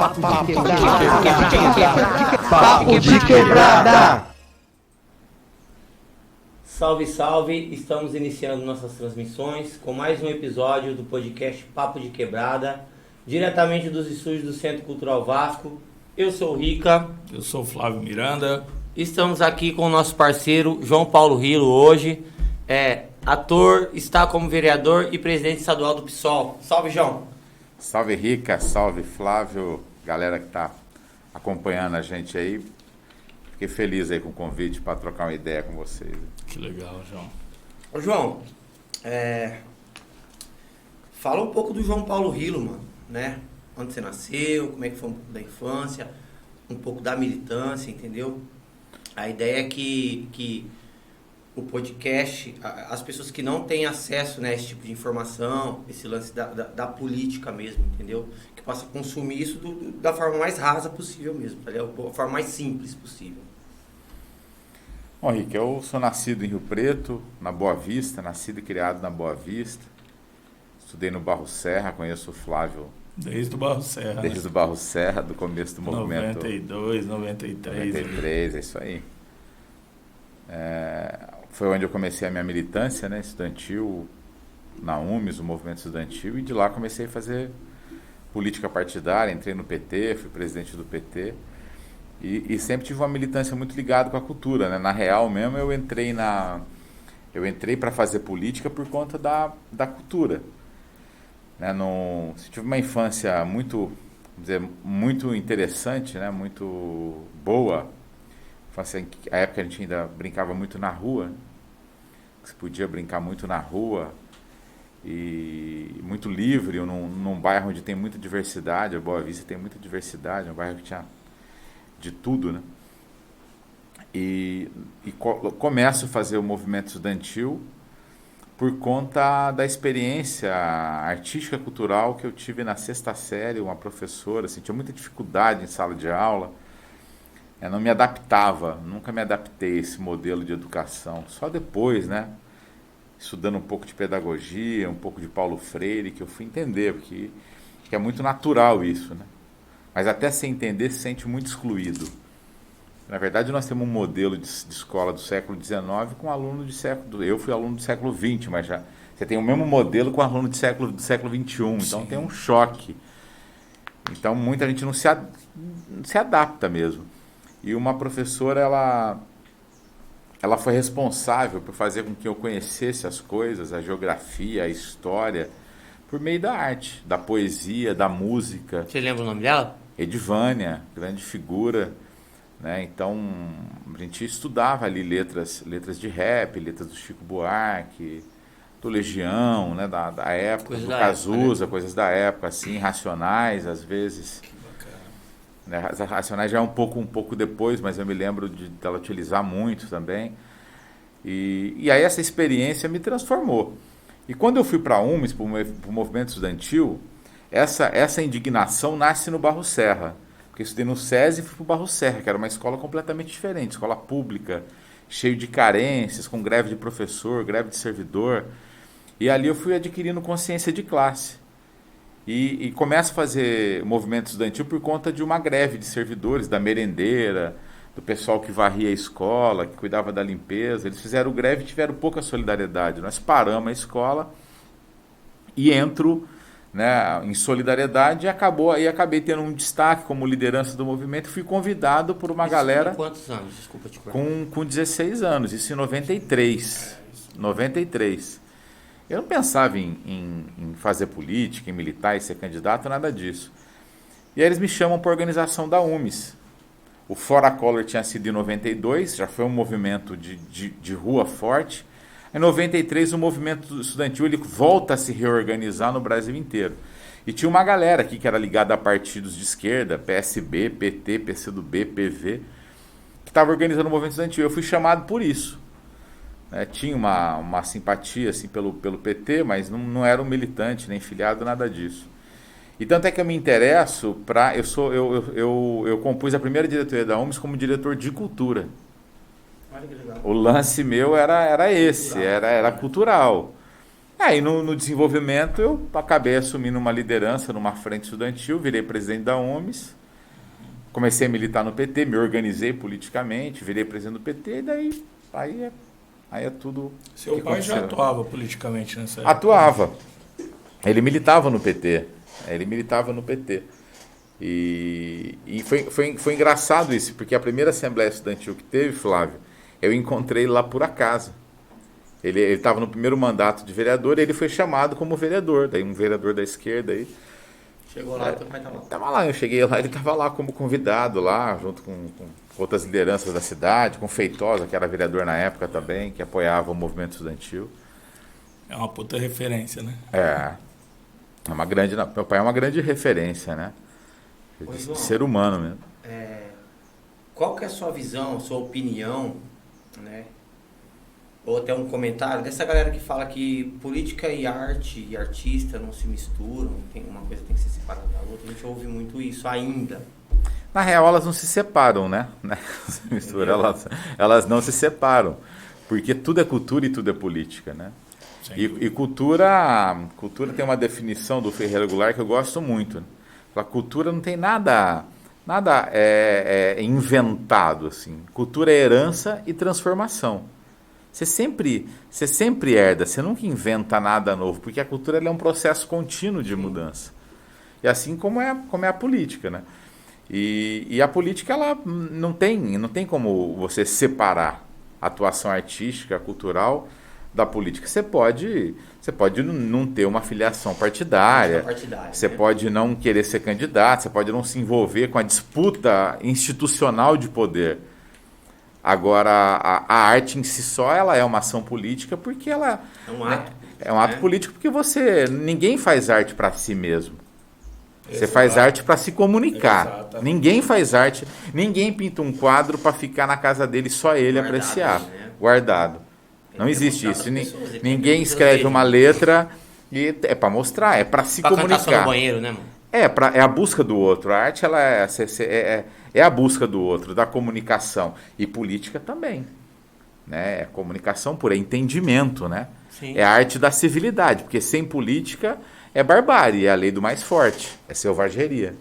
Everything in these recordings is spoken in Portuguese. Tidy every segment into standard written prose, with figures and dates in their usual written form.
Papo de quebrada. Salve, salve! Estamos iniciando nossas transmissões com mais um episódio do podcast Papo de Quebrada, diretamente dos estúdios do Centro Cultural Vasco. Eu sou o Rica. Eu sou o Flávio Miranda. Estamos aqui com o nosso parceiro João Paulo Rilo hoje. Ator, está como vereador e presidente estadual do PSOL. Salve, João! Salve, Rica, salve, Flávio, galera que está acompanhando a gente aí. Fiquei feliz aí com o convite para trocar uma ideia com vocês. Que legal, João. Ô, João, fala um pouco do João Paulo Rilo, mano, né? Onde você nasceu, como é que foi um pouco da infância, um pouco da militância, entendeu? A ideia é que o podcast, as pessoas que não têm acesso, né, a esse tipo de informação, esse lance da política mesmo, entendeu? Que possa consumir isso da forma mais rasa possível mesmo, tá ligado? Da forma mais simples possível. Bom, Rick, eu sou nascido em Rio Preto, na Boa Vista, nascido e criado na Boa Vista. Estudei no Barro Serra, conheço o Flávio desde o Barro Serra. Desde o Barro Serra, do começo do movimento. 92, 93. 93, é isso aí. Foi onde eu comecei a minha militância, né, estudantil, na UMES, o movimento estudantil, e de lá comecei a fazer política partidária, entrei no PT, fui presidente do PT. E sempre tive uma militância muito ligada com a cultura, né? Na real mesmo, eu entrei para fazer política por conta da cultura, né? Tive uma infância muito, vamos dizer, muito interessante, né? Muito boa. A época a gente ainda brincava muito na rua, se podia brincar muito na rua e muito livre, num bairro onde tem muita diversidade. A Boa Vista tem muita diversidade, um bairro que tinha de tudo, né? E começo a fazer o movimento estudantil por conta da experiência artística cultural que eu tive na sexta série. Uma professora, assim, tinha muita dificuldade em sala de aula, eu não me adaptava, nunca me adaptei a esse modelo de educação, só depois, né, estudando um pouco de pedagogia, um pouco de Paulo Freire, que eu fui entender, porque é muito natural isso, né? Mas até sem entender, se sente muito excluído. Na verdade, nós temos um modelo de escola do século XIX com aluno de século... Eu fui aluno do século XX, mas já você tem o mesmo modelo com aluno do século XXI. Então, tem um choque. Então, muita gente não se adapta mesmo. E uma professora, ela foi responsável por fazer com que eu conhecesse as coisas, a geografia, a história, por meio da arte, da poesia, da música. Você lembra o nome dela? Edivânia, grande figura, né? Então, a gente estudava ali letras de rap, letras do Chico Buarque, do Legião, né? Da época, coisa do da Cazuza, época, né? Coisas da época, assim, Racionais, às vezes. Né? Racionais já é um pouco depois, mas eu me lembro dela utilizar muito também. E aí essa experiência me transformou. E quando eu fui para a UMES, para o movimento estudantil, essa indignação nasce no Barro Serra. Porque eu estudei no SESI e fui para o Barro Serra, que era uma escola completamente diferente, escola pública, cheio de carências, com greve de professor, greve de servidor. E ali eu fui adquirindo consciência de classe. E começo a fazer movimento estudantil por conta de uma greve de servidores, da merendeira, do pessoal que varria a escola, que cuidava da limpeza. Eles fizeram greve e tiveram pouca solidariedade. Nós paramos a escola e entro, né, em solidariedade, e acabei tendo um destaque como liderança do movimento. Fui convidado por uma galera... Com quantos anos? Desculpa te cortar. Com 16 anos, isso em 93. 93. Eu não pensava em fazer política, em militar, em ser candidato, nada disso. E aí eles me chamam para a organização da UMES. O Fora Collor tinha sido em 92, já foi um movimento de rua forte. Em 93, o movimento estudantil ele volta a se reorganizar no Brasil inteiro. E tinha uma galera aqui que era ligada a partidos de esquerda, PSB, PT, PCdoB, PV, que estava organizando o movimento estudantil. Eu fui chamado por isso. Tinha uma simpatia assim, pelo PT, mas não era um militante, nem filiado, nada disso. E tanto é que eu me interesso para... Eu compus a primeira diretoria da UMES como diretor de cultura. Olha que legal. O lance meu era esse, era cultural. Aí no desenvolvimento eu acabei assumindo uma liderança numa frente estudantil, virei presidente da UMES, comecei a militar no PT, me organizei politicamente, virei presidente do PT, e daí aí é tudo. Seu que pai já aconteceu. atuava politicamente nessa época? Atuava. Ele militava no PT. E foi engraçado isso, porque a primeira Assembleia Estudantil que teve, Flávio, eu encontrei lá por acaso. Ele estava no primeiro mandato de vereador e ele foi chamado como vereador. Daí um vereador da esquerda aí. Chegou lá, teu pai tava lá. Tava lá, eu cheguei lá, ele estava lá como convidado lá, junto com outras lideranças da cidade, com Feitosa, que era vereador na época também, que apoiava o movimento estudantil. É uma puta referência, né? Meu pai é uma grande referência, né? Ô, De João, ser humano mesmo. qual que é a sua visão, a sua opinião, né? Ou até um comentário dessa galera que fala que política e arte e artista não se misturam, tem uma coisa tem que ser separada da outra. A gente ouve muito isso ainda. Na real, elas não se separam, né? Mistura, elas não se separam. Porque tudo é cultura e tudo é política, né? E cultura tem uma definição do Ferreira Goulart que eu gosto muito. Né? A cultura não tem nada inventado, assim. Cultura é herança e transformação. Você sempre herda, você nunca inventa nada novo, porque a cultura ela é um processo contínuo de mudança. E assim como é a política, né? E a política ela não tem como você separar a atuação artística, cultural da política. Você pode não ter uma filiação partidária, você pode não querer ser candidato, você pode não se envolver com a disputa institucional de poder. Agora, a arte em si só, ela é uma ação política porque ela... É um ato. É um ato político porque ninguém faz arte para si mesmo. Você Exato. faz arte para se comunicar. Exatamente. Ninguém faz arte, ninguém pinta um quadro para ficar na casa dele só ele Guardado, apreciar. né? Guardado. Não Ele existe quer isso. mostrar pras pessoas, ele Ninguém quer escreve que uma letra e é para mostrar, é para se pra cantar só no comunicar. banheiro, né, mano? É a busca do outro. A arte ela é a busca do outro, da comunicação. E política também. Né? É comunicação pura, é entendimento. Né? Sim. É a arte da civilidade, porque sem política é barbárie, é a lei do mais forte, é selvageria.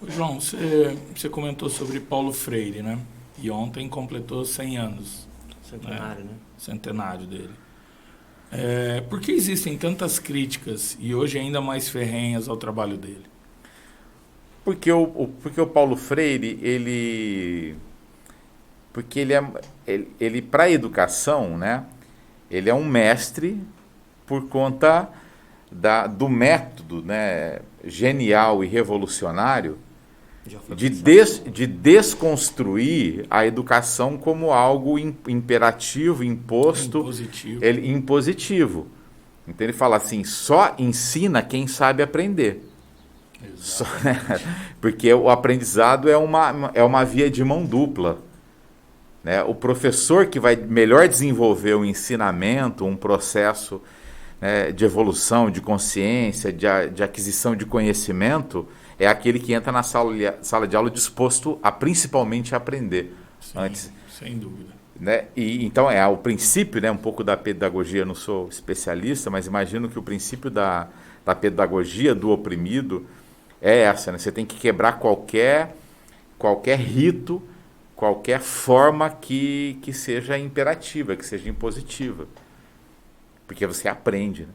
Ô, João, você comentou sobre Paulo Freire, né? E ontem completou 100 anos. Centenário, né? Centenário dele. Por que existem tantas críticas e hoje ainda mais ferrenhas ao trabalho dele? Porque o Paulo Freire, ele para a educação, né, ele é um mestre por conta do método, né, genial e revolucionário de desconstruir a educação como algo imperativo, imposto, impositivo. Então ele fala assim, só ensina quem sabe aprender. Só, né? Porque o aprendizado é uma via de mão dupla. Né? O professor que vai melhor desenvolver o ensinamento, um processo, né, de evolução, de consciência, de aquisição de conhecimento, é aquele que entra na sala de aula disposto a principalmente aprender. Sim, antes. Sem dúvida. Né? E, então o princípio, né, um pouco da pedagogia, eu não sou especialista, mas imagino que o princípio da pedagogia do oprimido é essa, né? Você tem que quebrar qualquer rito, qualquer forma que seja imperativa, que seja impositiva. Porque você aprende. Né?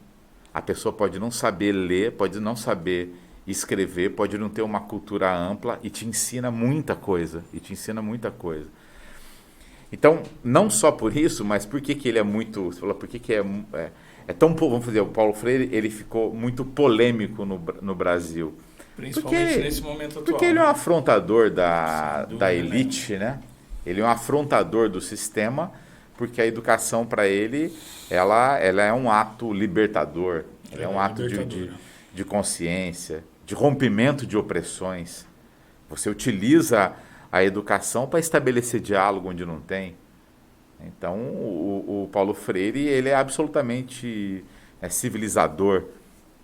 A pessoa pode não saber ler, pode não saber escrever, pode não ter uma cultura ampla e te ensina muita coisa. Então, não só por isso, mas por que ele é muito... Você falou, por que é tão... Vamos dizer, o Paulo Freire, ele ficou muito polêmico no Brasil. Principalmente nesse momento atual. Porque ele é um afrontador da dúvida, elite, né? Ele é um afrontador do sistema, porque a educação para ele, ela é um ato libertador, ela é um ato de consciência, de rompimento de opressões. Você utiliza a educação para estabelecer diálogo onde não tem. Então, o Paulo Freire, ele é absolutamente civilizador.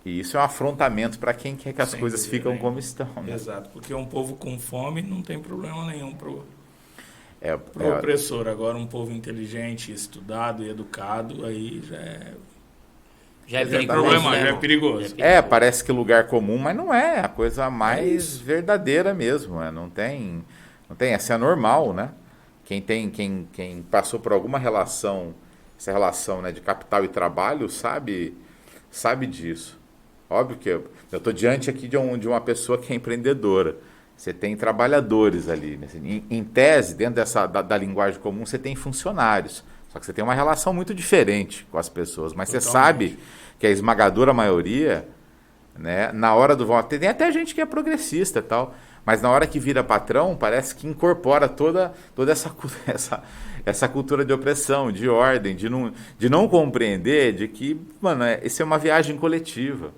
E isso é um afrontamento para quem quer que as coisas ficam como estão. Né? Exato, porque um povo com fome não tem problema nenhum pro opressor. Agora, um povo inteligente, estudado e educado, aí já é Já é Exatamente. perigoso, Problema, né, já é irmão? perigoso. Parece que lugar comum, mas não é. A coisa mais verdadeira mesmo. Não tem. Essa é normal, né? Quem passou por alguma relação, essa relação, né, de capital e trabalho, sabe disso. Óbvio que eu estou diante aqui de uma pessoa que é empreendedora. Você tem trabalhadores ali. Né? Em tese, dentro da linguagem comum, você tem funcionários. Só que você tem uma relação muito diferente com as pessoas. Mas você sabe que a esmagadora maioria, né, na hora do voto, tem até gente que é progressista e tal, mas na hora que vira patrão, parece que incorpora toda essa cultura de opressão, de ordem, de não compreender de que, mano, isso é uma viagem coletiva.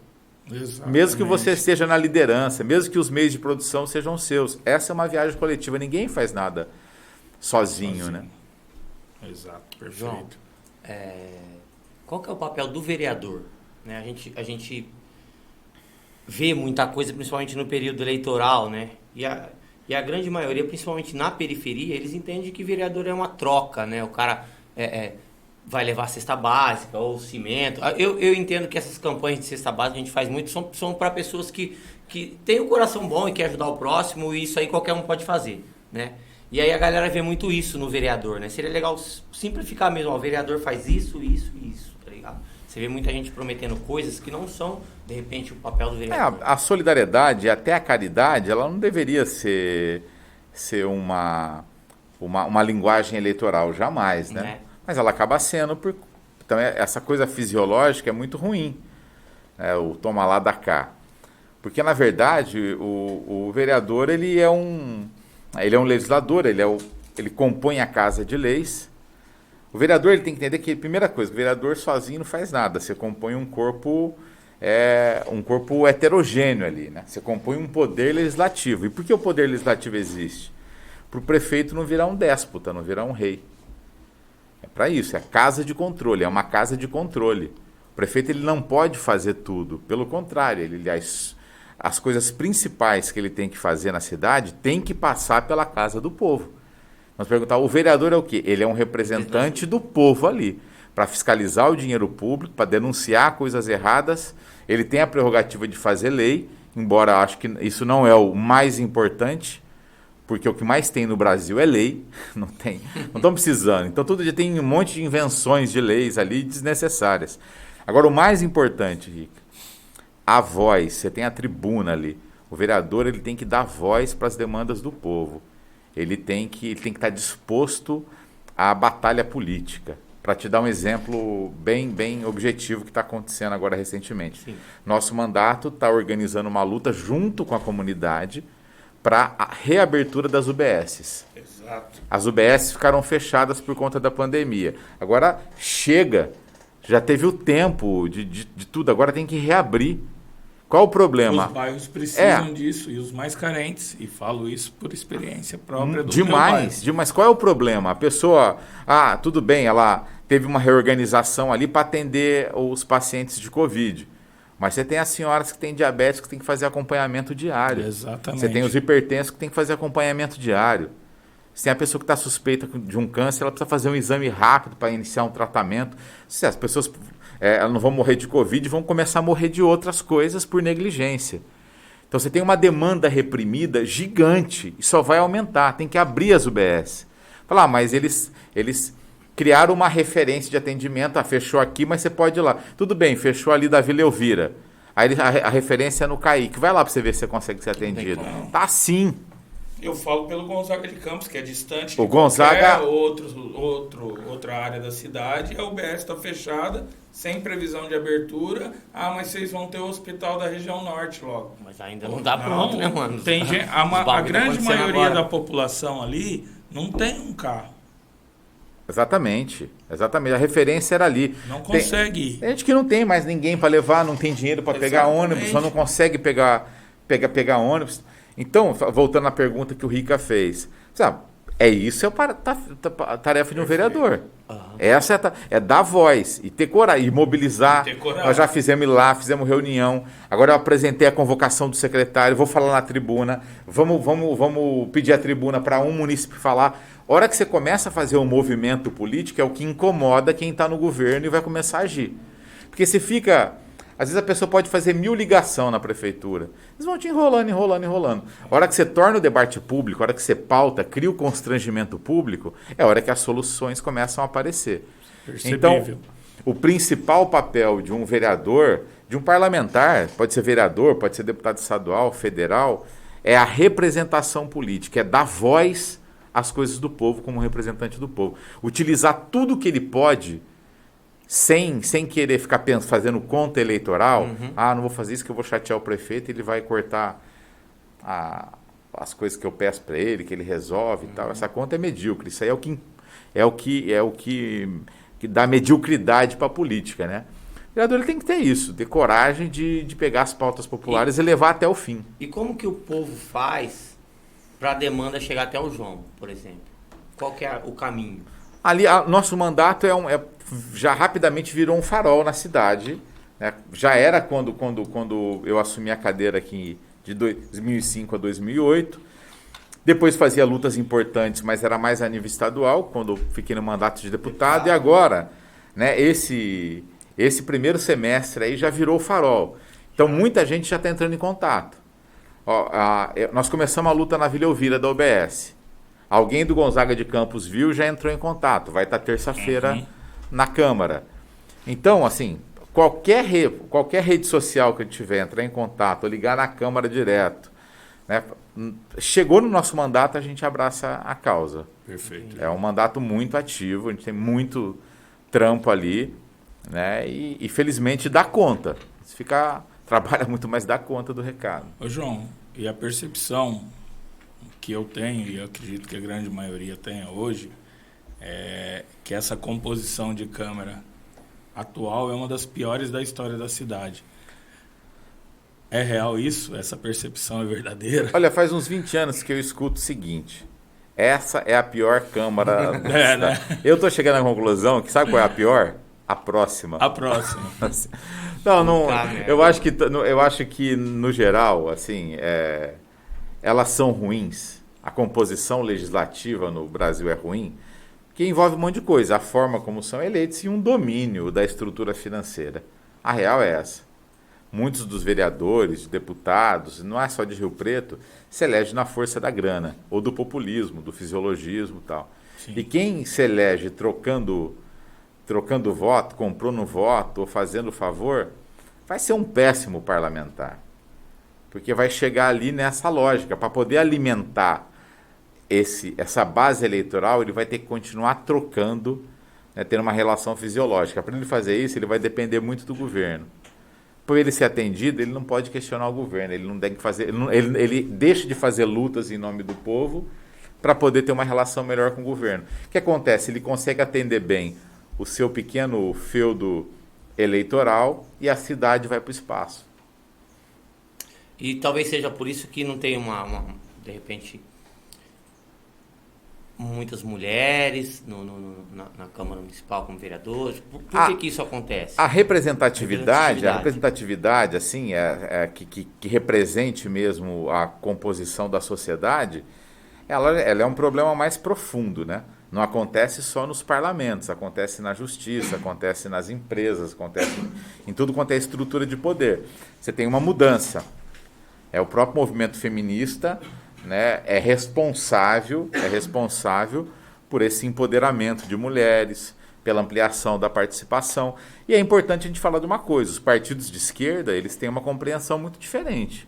Exatamente. Mesmo que você esteja na liderança, mesmo que os meios de produção sejam seus. Essa é uma viagem coletiva, ninguém faz nada sozinho. Né? Exato, perfeito. João, qual que é o papel do vereador? Né? A gente vê muita coisa, principalmente no período eleitoral, né? E a grande maioria, principalmente na periferia, eles entendem que vereador é uma troca, né? O cara vai levar a cesta básica ou cimento. Eu entendo que essas campanhas de cesta básica a gente faz muito, são para pessoas que têm o coração bom e quer ajudar o próximo, e isso aí qualquer um pode fazer, né? E aí a galera vê muito isso no vereador, né? Seria legal simplificar mesmo, ó, o vereador faz isso, isso e isso, tá ligado? Você vê muita gente prometendo coisas que não são, de repente, o papel do vereador. A solidariedade, até a caridade, ela não deveria ser uma linguagem eleitoral, jamais, né? Mas ela acaba sendo, então essa coisa fisiológica é muito ruim, o toma lá da cá. Porque, na verdade, o vereador, ele é um legislador, ele compõe a casa de leis. O vereador, ele tem que entender que, primeira coisa, o vereador sozinho não faz nada. Você compõe um corpo heterogêneo ali, né? Você compõe um poder legislativo. E por que o poder legislativo existe? Para o prefeito não virar um déspota, não virar um rei. É para isso, é casa de controle, é uma casa de controle. O prefeito, ele não pode fazer tudo. Pelo contrário, as coisas principais que ele tem que fazer na cidade tem que passar pela casa do povo. Nós perguntamos, o vereador é o quê? Ele é um representante do povo ali, para fiscalizar o dinheiro público, para denunciar coisas erradas. Ele tem a prerrogativa de fazer lei, embora acho que isso não é o mais importante, porque o que mais tem no Brasil é lei, não estão precisando. Então todo dia tem um monte de invenções de leis ali desnecessárias. Agora o mais importante, Rica, a voz, você tem a tribuna ali. O vereador, ele tem que dar voz para as demandas do povo. Ele tem que estar disposto à batalha política. Para te dar um exemplo bem objetivo que está acontecendo agora recentemente. Sim. Nosso mandato está organizando uma luta junto com a comunidade para a reabertura das UBSs. Exato. As UBSs ficaram fechadas por conta da pandemia. Agora chega, já teve o tempo de tudo, agora tem que reabrir. Qual o problema? Os bairros precisam disso, e os mais carentes, e falo isso por experiência própria do demais. Qual é o problema? A pessoa, tudo bem, ela teve uma reorganização ali para atender os pacientes de Covid, mas você tem as senhoras que têm diabetes que tem que fazer acompanhamento diário. Exatamente. Você tem os hipertensos que tem que fazer acompanhamento diário. Você tem a pessoa que está suspeita de um câncer, ela precisa fazer um exame rápido para iniciar um tratamento. Se as pessoas elas não vão morrer de Covid, vão começar a morrer de outras coisas por negligência. Então você tem uma demanda reprimida gigante e só vai aumentar. Tem que abrir as UBS. Falar, mas eles criaram uma referência de atendimento. Fechou aqui, mas você pode ir lá. Tudo bem, fechou ali da Vila Elvira. Aí a referência é no Caique. Vai lá para você ver se você consegue ser atendido. Tá sim. Eu falo pelo Gonzaga de Campos, que é distante o de Gonzaga... outra área da cidade. A UBS está fechada, sem previsão de abertura. Mas vocês vão ter o hospital da região norte logo. Mas ainda não está pronto, né, mano? Tem a grande maioria da população ali não tem um carro. Exatamente. A referência era ali. Não consegue ir. Tem gente que não tem mais ninguém para levar, não tem dinheiro para pegar ônibus, só não consegue pegar ônibus. Então, voltando à pergunta que o Rica fez, sabe, isso é a tarefa de um vereador. Essa é dar voz e ter coragem, e mobilizar. Nós já fizemos ir lá, fizemos reunião. Agora eu apresentei a convocação do secretário, vou falar na tribuna. Vamos pedir a tribuna para um munícipe falar. A hora que você começa a fazer um movimento político, é o que incomoda quem está no governo e vai começar a agir. Porque se fica... Às vezes a pessoa pode fazer 1000 ligações na prefeitura. Eles vão te enrolando. A hora que você torna o debate público, a hora que você pauta, cria o constrangimento público, é a hora que as soluções começam a aparecer. Percebível. Então, o principal papel de um vereador, de um parlamentar, pode ser vereador, pode ser deputado estadual, federal, é a representação política, é dar voz às coisas do povo como representante do povo. Utilizar tudo que ele pode, sem querer ficar fazendo conta eleitoral. Não vou fazer isso que eu vou chatear o prefeito, ele vai cortar as coisas que eu peço para ele, que ele resolve e tal. Essa conta é medíocre. Isso aí é o que dá mediocridade para a política, né? O vereador ele tem que ter isso, ter coragem de pegar as pautas populares e levar até o fim. E como que o povo faz para a demanda chegar até o João, por exemplo? Qual que é o caminho? Ali, nosso mandato já rapidamente virou um farol na cidade, né? Já era quando eu assumi a cadeira aqui de 2005 a 2008. Depois fazia lutas importantes, mas era mais a nível estadual, quando eu fiquei no mandato de deputado. E agora, né, esse primeiro semestre aí já virou o farol. Então muita gente já está entrando em contato. Nós começamos a luta na Vila Elvira da OBS. Alguém do Gonzaga de Campos viu, já entrou em contato. Vai estar terça-feira na Câmara. Então, assim, qualquer rede social que eu tiver, entrar em contato, ou ligar na Câmara direto, né, chegou no nosso mandato, a gente abraça a causa. Perfeito. É um mandato muito ativo, a gente tem muito trampo ali, né, e felizmente dá conta. Se trabalha muito, mas dá conta do recado. Ô João, e a percepção que eu tenho, e eu acredito que a grande maioria tenha hoje, é que essa composição de Câmara atual é uma das piores da história da cidade. É real isso? Essa percepção é verdadeira? Olha, faz uns 20 anos que eu escuto o seguinte: essa é a pior Câmara da cidade. Né? Eu estou chegando à conclusão que sabe qual é a pior? A próxima. A próxima. Não, eu acho que no geral, assim, elas são ruins. A composição legislativa no Brasil é ruim, que envolve um monte de coisa. A forma como são eleitos e um domínio da estrutura financeira. A real é essa. Muitos dos vereadores, deputados, não é só de Rio Preto, se elege na força da grana, ou do populismo, do fisiologismo e tal. Sim. E quem se elege trocando voto, comprando voto ou fazendo favor, vai ser um péssimo parlamentar. Porque vai chegar ali nessa lógica. Para poder alimentar essa base eleitoral, ele vai ter que continuar trocando, né, tendo uma relação fisiológica. Para ele fazer isso, ele vai depender muito do governo. Por ele ser atendido, ele não pode questionar o governo. Ele não tem que fazer, ele deixa de fazer lutas em nome do povo para poder ter uma relação melhor com o governo. O que acontece? Ele consegue atender bem o seu pequeno feudo eleitoral e a cidade vai para o espaço. E talvez seja por isso que não tem de repente, muitas mulheres na Câmara Municipal como vereadores. Por que isso acontece? A representatividade assim, que represente mesmo a composição da sociedade, ela é um problema mais profundo, né? Não acontece só nos parlamentos, acontece na justiça, acontece nas empresas, acontece em tudo quanto é estrutura de poder. Você tem uma mudança. O próprio movimento feminista, né, é responsável por esse empoderamento de mulheres, pela ampliação da participação. E é importante a gente falar de uma coisa: os partidos de esquerda, eles têm uma compreensão muito diferente.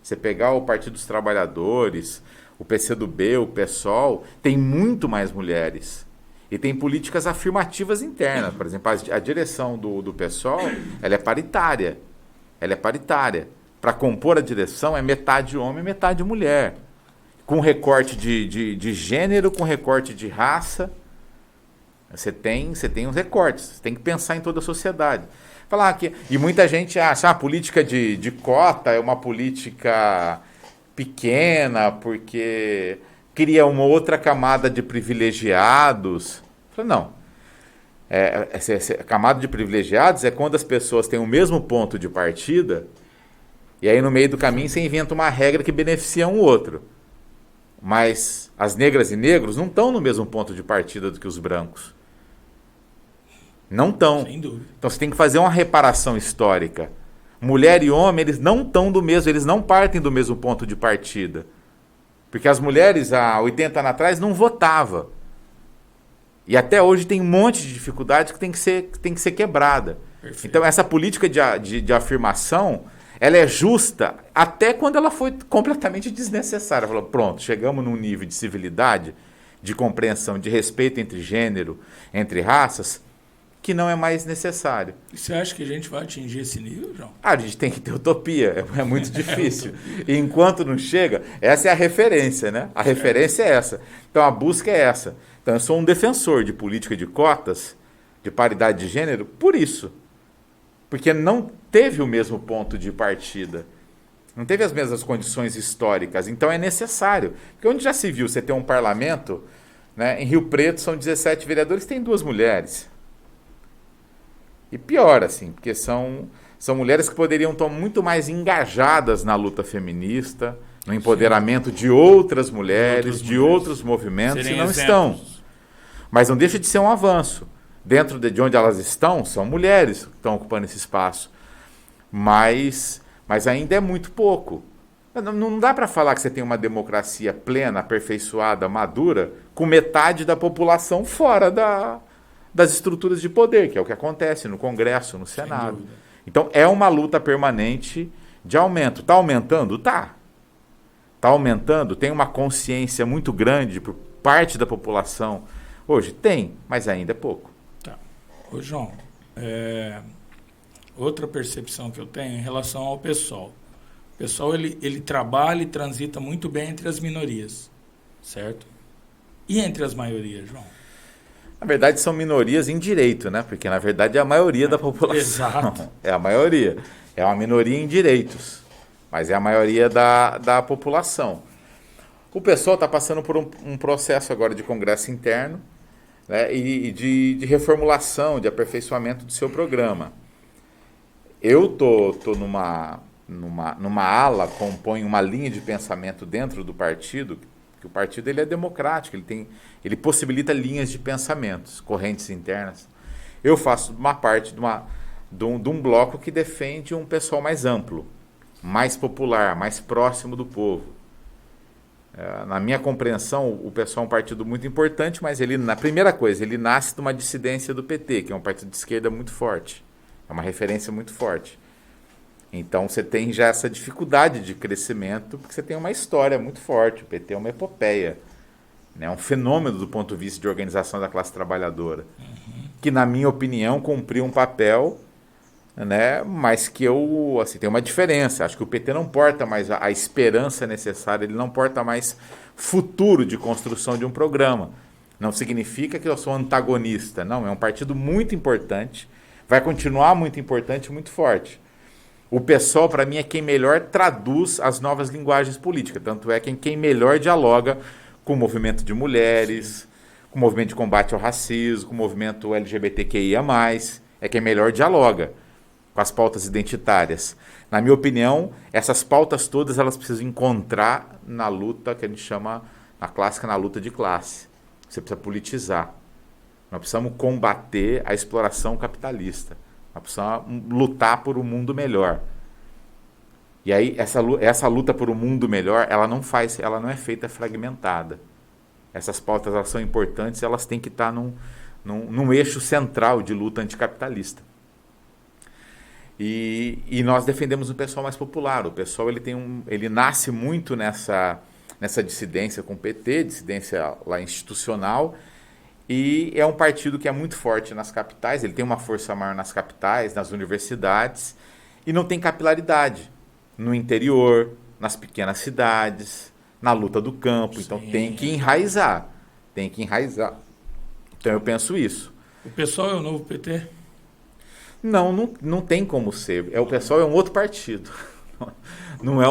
Você pegar o Partido dos Trabalhadores, o PCdoB, o PSOL, tem muito mais mulheres. E tem políticas afirmativas internas. Por exemplo, a direção do PSOL, ela é paritária. Para compor a direção é metade homem e metade mulher. Com recorte de gênero, com recorte de raça. Você tem uns recortes. Você tem que pensar em toda a sociedade. E muita gente acha a política de cota é uma política pequena, porque cria uma outra camada de privilegiados. Não. Essa camada de privilegiados é quando as pessoas têm o mesmo ponto de partida, e aí no meio do caminho você inventa uma regra que beneficia um outro. Mas as negras e negros não estão no mesmo ponto de partida do que os brancos. Não estão. Sem dúvida. Então você tem que fazer uma reparação histórica. Mulher e homem, eles não estão do mesmo, eles não partem do mesmo ponto de partida. Porque as mulheres, há 80 anos atrás, não votavam. E até hoje tem um monte de dificuldade que tem que ser quebrada. Perfeito. Então essa política de afirmação, ela é justa até quando ela foi completamente desnecessária. Falou, pronto, chegamos num nível de civilidade, de compreensão, de respeito entre gênero, entre raças, que não é mais necessário. E você acha que a gente vai atingir esse nível, João? A gente tem que ter utopia, é muito difícil. E enquanto não chega, essa é a referência, né? A referência é essa. Então a busca é essa. Então eu sou um defensor de política de cotas, de paridade de gênero, por isso. Porque não teve o mesmo ponto de partida. Não teve as mesmas condições históricas. Então é necessário. Porque onde já se viu você ter um parlamento, né? Em Rio Preto são 17 vereadores, tem 2 mulheres. E pior, assim, porque são mulheres que poderiam estar muito mais engajadas na luta feminista, no empoderamento de outras mulheres, de outros movimentos, e não estão. Mas não deixa de ser um avanço. Dentro de onde elas estão, são mulheres que estão ocupando esse espaço. Mas ainda é muito pouco. Não dá para falar que você tem uma democracia plena, aperfeiçoada, madura, com metade da população fora das estruturas de poder, que é o que acontece no Congresso, no Senado. Então é uma luta permanente de aumento. Está aumentando? Está. Está aumentando? Tem uma consciência muito grande por parte da população. Hoje tem, mas ainda é pouco. Tá. Ô, João, outra percepção que eu tenho em relação ao PSOL. O PSOL ele trabalha e transita muito bem entre as minorias, certo? E entre as maiorias, João? Na verdade, são minorias em direito, né? Porque, na verdade, é a maioria da população. Exato. É a maioria. É uma minoria em direitos, mas é a maioria da população. O pessoal está passando por um processo agora de congresso interno, né? E de reformulação, de aperfeiçoamento do seu programa. Eu tô numa ala, compõe uma linha de pensamento dentro do partido, que o partido ele é democrático, ele possibilita linhas de pensamentos, correntes internas. Eu faço uma parte de um bloco que defende um pessoal mais amplo, mais popular, mais próximo do povo. Na minha compreensão, o pessoal é um partido muito importante, mas na primeira coisa, ele nasce de uma dissidência do PT, que é um partido de esquerda muito forte, é uma referência muito forte. Então você tem já essa dificuldade de crescimento, porque você tem uma história muito forte. O PT é uma epopeia, né? Um fenômeno do ponto de vista de organização da classe trabalhadora, que, na minha opinião, cumpriu um papel, né? Mas que tem uma diferença. Acho que o PT não porta mais a esperança necessária, ele não porta mais futuro de construção de um programa. Não significa que eu sou antagonista, não. É um partido muito importante, vai continuar muito importante, muito forte. O PSOL, para mim, é quem melhor traduz as novas linguagens políticas. Tanto é quem melhor dialoga com o movimento de mulheres, com o movimento de combate ao racismo, com o movimento LGBTQIA+. É quem melhor dialoga com as pautas identitárias. Na minha opinião, essas pautas todas elas precisam encontrar na luta que a gente chama, na clássica, na luta de classe. Você precisa politizar. Nós precisamos combater a exploração capitalista. Nós precisamos lutar por um mundo melhor. E aí, essa luta por um mundo melhor, ela não é feita fragmentada. Essas pautas elas são importantes, elas têm que estar num eixo central de luta anticapitalista. E nós defendemos um pessoal mais popular. O pessoal ele nasce muito nessa dissidência com o PT, dissidência lá institucional. E é um partido que é muito forte nas capitais, ele tem uma força maior nas capitais, nas universidades, e não tem capilaridade no interior, nas pequenas cidades, na luta do campo. Sim. Então tem que enraizar. Então eu penso isso. O PSOL é o novo PT? Não tem como ser. O PSOL é um outro partido. Não é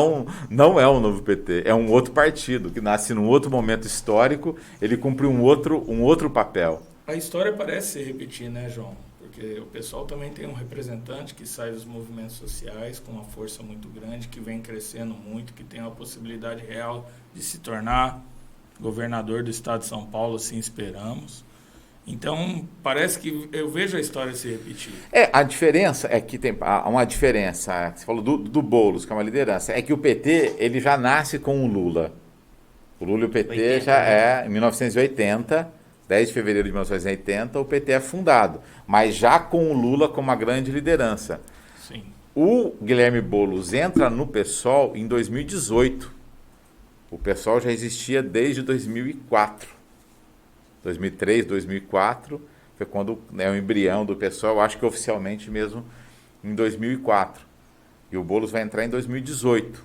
um novo PT, é um outro partido que nasce num outro momento histórico, ele cumpre um outro papel. A história parece se repetir, né, João? Porque o pessoal também tem um representante que sai dos movimentos sociais com uma força muito grande, que vem crescendo muito, que tem a possibilidade real de se tornar governador do estado de São Paulo, assim esperamos. Então, parece que eu vejo a história se repetir. A diferença é que tem uma diferença, você falou do Boulos, que é uma liderança, é que o PT, ele já nasce com o Lula. O Lula e o PT 80, já em 1980, 10 de fevereiro de 1980, o PT é fundado, mas já com o Lula como uma grande liderança. Sim. O Guilherme Boulos entra no PSOL em 2018. O PSOL já existia desde 2004. 2003, 2004, foi quando o embrião do PSOL, eu acho que oficialmente mesmo em 2004. E o Boulos vai entrar em 2018.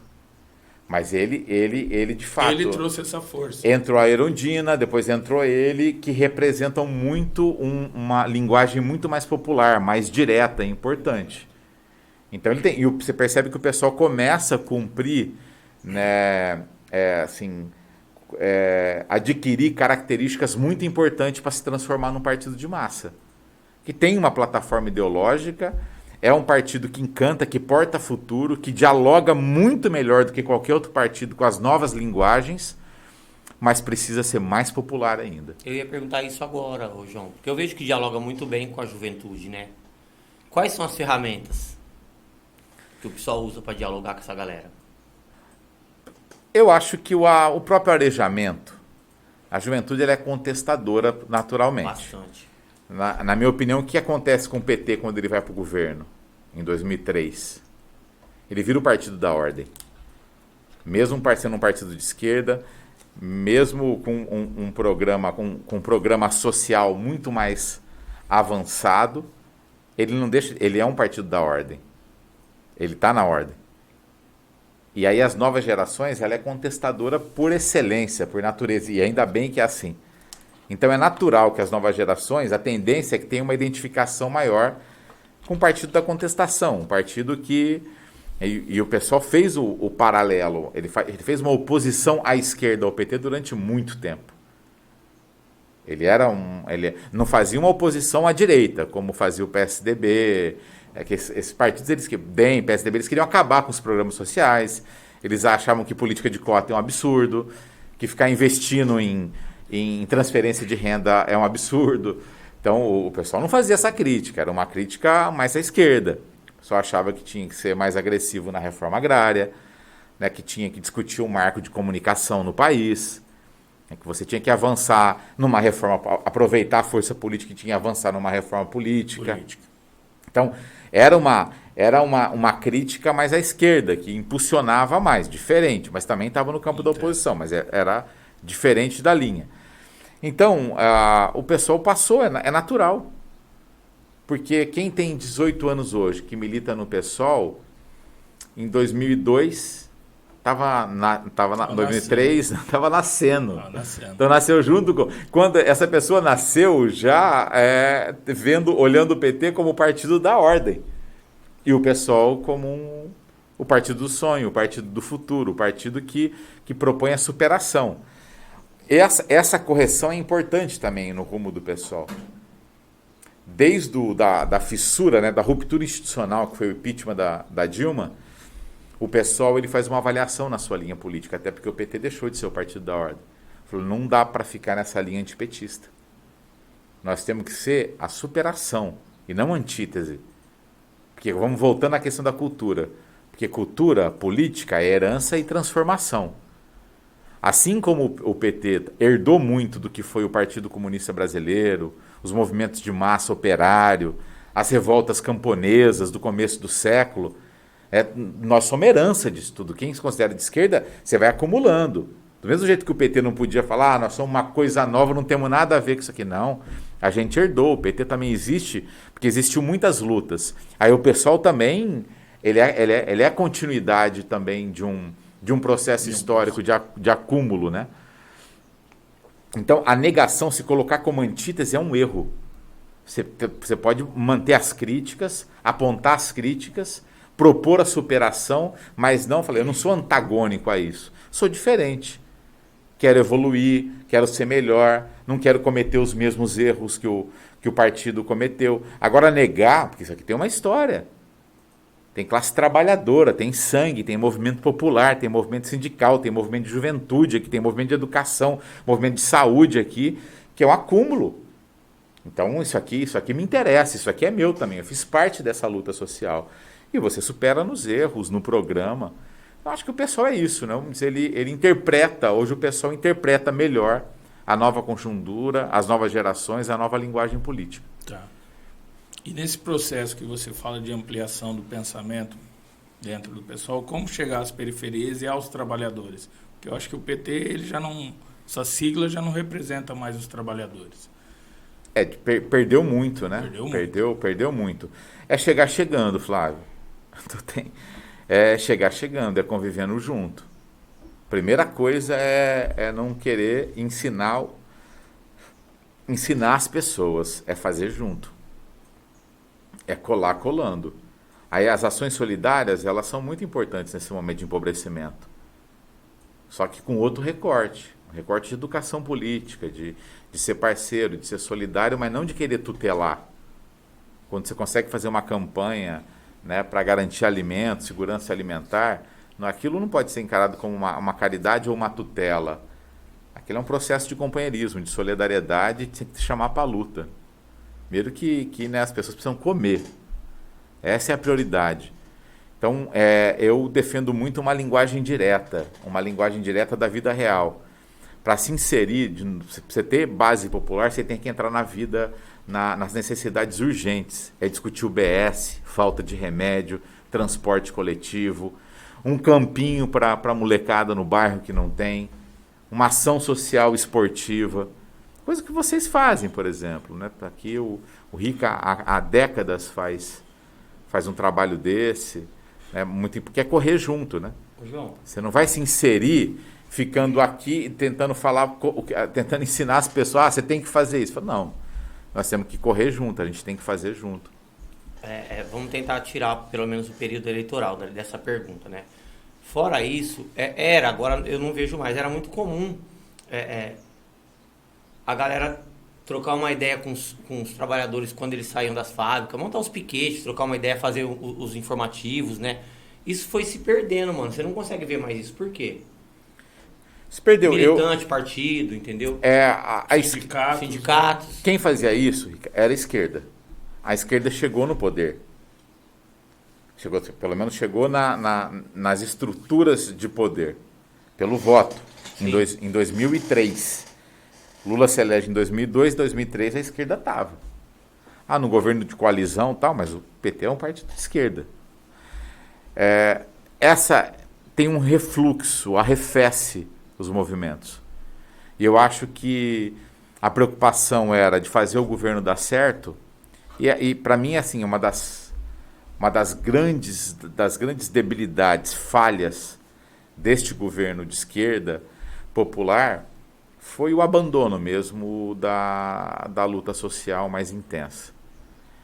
Mas ele de fato... Ele trouxe essa força. Entrou a Erundina, depois entrou ele, que representam muito uma linguagem muito mais popular, mais direta e importante. Então ele tem... E você percebe que o pessoal começa a cumprir, né, adquirir características muito importantes para se transformar num partido de massa. Que tem uma plataforma ideológica, é um partido que encanta, que porta futuro, que dialoga muito melhor do que qualquer outro partido com as novas linguagens, mas precisa ser mais popular ainda. Eu ia perguntar isso agora, ô João, porque eu vejo que dialoga muito bem com a juventude, né? Quais são as ferramentas que o pessoal usa para dialogar com essa galera? Eu acho que o próprio arejamento, a juventude ela é contestadora naturalmente. Bastante. Na minha opinião, o que acontece com o PT quando ele vai para o governo, em 2003? Ele vira o partido da ordem. Mesmo sendo um partido de esquerda, mesmo com um programa social muito mais avançado, ele não deixa, ele é um partido da ordem. Ele está na ordem. E aí as novas gerações, ela é contestadora por excelência, por natureza, e ainda bem que é assim. Então é natural que as novas gerações, a tendência é que tenha uma identificação maior com o partido da contestação, um partido que... E o pessoal fez o paralelo, ele fez uma oposição à esquerda, ao PT, durante muito tempo. Ele não fazia uma oposição à direita, como fazia o PSDB... que esses partidos, PSDB, eles queriam acabar com os programas sociais, eles achavam que política de cota é um absurdo, que ficar investindo em transferência de renda é um absurdo. Então o pessoal não fazia essa crítica, era uma crítica mais à esquerda. O pessoal achava que tinha que ser mais agressivo na reforma agrária, né, que tinha que discutir um marco de comunicação no país, que você tinha que avançar numa reforma, aproveitar a força política que tinha que avançar numa reforma política. Então, era uma crítica mais à esquerda, que impulsionava mais, diferente, mas também estava no campo da oposição, mas era diferente da linha. Então, o pessoal passou, é natural. Porque quem tem 18 anos hoje, que milita no PSOL, em 2002, estava 2003, estava nascendo. Então nasceu junto com... Quando essa pessoa nasceu já olhando o PT como o partido da ordem. E o PSOL como o partido do sonho, o partido do futuro, o partido que propõe a superação. Essa correção é importante também no rumo do PSOL. Desde da fissura, né, da ruptura institucional, que foi o impeachment da Dilma, o PSOL ele faz uma avaliação na sua linha política, até porque o PT deixou de ser o partido da ordem. Falou, não dá para ficar nessa linha antipetista. Nós temos que ser a superação e não a antítese. Porque vamos voltando à questão da cultura. Porque cultura, política é herança e transformação. Assim como o PT herdou muito do que foi o Partido Comunista Brasileiro, os movimentos de massa operário, as revoltas camponesas do começo do século, nós somos herança disso tudo. Quem se considera de esquerda, você vai acumulando. Do mesmo jeito que o PT não podia falar, nós somos uma coisa nova, não temos nada a ver com isso aqui, não. A gente herdou, o PT também existe, porque existiu muitas lutas. Aí o pessoal também, ele é a continuidade também de um processo histórico de acúmulo, né? Então, a negação, se colocar como antítese, é um erro. Você pode manter as críticas, apontar as críticas, propor a superação, mas não, eu não sou antagônico a isso. Sou diferente. Quero evoluir, quero ser melhor, não quero cometer os mesmos erros que o partido cometeu. Agora, negar, porque isso aqui tem uma história. Tem classe trabalhadora, tem sangue, tem movimento popular, tem movimento sindical, tem movimento de juventude aqui, tem movimento de educação, movimento de saúde aqui, que é um acúmulo. Então isso aqui me interessa, isso aqui é meu também, eu fiz parte dessa luta social. E você supera nos erros, no programa. Eu acho que o pessoal é isso, né? Vamos dizer, ele interpreta, hoje o pessoal interpreta melhor a nova conjuntura, as novas gerações, a nova linguagem política. Tá. E nesse processo que você fala de ampliação do pensamento dentro do pessoal, como chegar às periferias e aos trabalhadores? Porque eu acho que o PT, ele já não, essa sigla já não representa mais os trabalhadores. Perdeu muito, né? Perdeu Muito. É chegar chegando, Flávio. É chegar chegando, é convivendo junto. Primeira coisa é não querer ensinar as pessoas, é fazer junto. É colar colando. Aí as ações solidárias, elas são muito importantes nesse momento de empobrecimento. Só que com outro recorte. Um recorte de educação política, de ser parceiro, de ser solidário, mas não de querer tutelar. Quando você consegue fazer uma campanha, né, para garantir alimento, segurança alimentar, aquilo não pode ser encarado como uma caridade ou uma tutela. Aquilo é um processo de companheirismo, de solidariedade, tem que chamar para a luta. Primeiro que né, as pessoas precisam comer. Essa é a prioridade. Então, eu defendo muito uma linguagem direta da vida real. Para se inserir, para você ter base popular, você tem que entrar na vida, nas necessidades urgentes. É discutir o BS, falta de remédio, transporte coletivo, um campinho para a molecada no bairro que não tem, uma ação social esportiva, coisa que vocês fazem, por exemplo. Né? Aqui o Rica há décadas faz um trabalho desse, né? Porque é correr junto, né? João. Você não vai se inserir ficando aqui tentando tentando ensinar as pessoas, você tem que fazer isso. Não, nós temos que correr junto, a gente tem que fazer junto. Vamos tentar tirar pelo menos o período eleitoral dessa pergunta, né? Fora isso, agora eu não vejo mais, era muito comum a galera trocar uma ideia com os trabalhadores quando eles saíam das fábricas, montar os piquetes, trocar uma ideia, fazer os informativos, né? Isso foi se perdendo, mano. Você não consegue ver mais isso. Por quê? Se perdeu. Militante, partido, entendeu? Sindicatos. Quem fazia isso era a esquerda. A esquerda chegou no poder. Pelo menos chegou nas estruturas de poder. Pelo voto. Em 2003. Lula se elege em 2002, 2003 a esquerda estava. No governo de coalizão e tal, mas o PT é um partido de esquerda. Essa tem um refluxo, arrefece os movimentos. E eu acho que a preocupação era de fazer o governo dar certo, e para mim, assim, uma das grandes debilidades, falhas deste governo de esquerda popular foi o abandono mesmo da luta social mais intensa.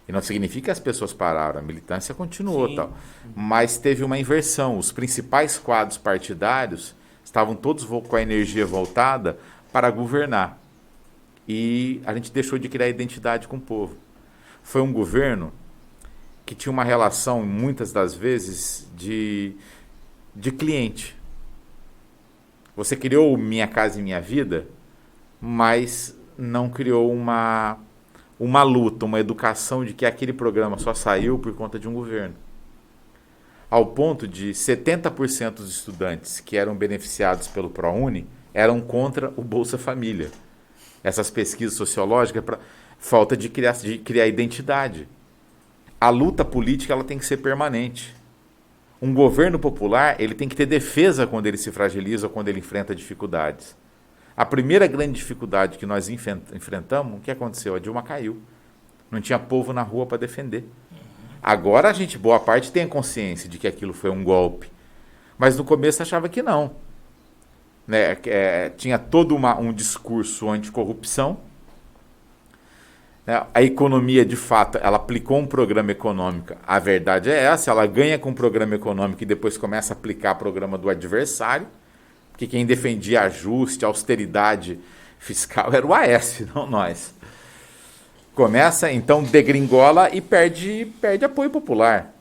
E não significa que as pessoas pararam, a militância continuou, tal, mas teve uma inversão. Os principais quadros partidários estavam todos com a energia voltada para governar. E a gente deixou de criar identidade com o povo. Foi um governo que tinha uma relação, muitas das vezes, de cliente. Você criou Minha Casa e Minha Vida, mas não criou uma luta, uma educação de que aquele programa só saiu por conta de um governo. Ao ponto de 70% dos estudantes que eram beneficiados pelo ProUni eram contra o Bolsa Família. Essas pesquisas sociológicas, falta de criar identidade. A luta política ela tem que ser permanente. Um governo popular ele tem que ter defesa quando ele se fragiliza ou quando ele enfrenta dificuldades. A primeira grande dificuldade que nós enfrentamos, o que aconteceu? A Dilma caiu. Não tinha povo na rua para defender. Agora a gente, boa parte, tem a consciência de que aquilo foi um golpe. Mas no começo achava que não. Né? Tinha todo um discurso anticorrupção. A economia, de fato, ela aplicou um programa econômico. A verdade é essa, ela ganha com um programa econômico e depois começa a aplicar o programa do adversário, porque quem defendia ajuste, austeridade fiscal era o Aécio, não nós. Começa, então, degringola e perde apoio popular.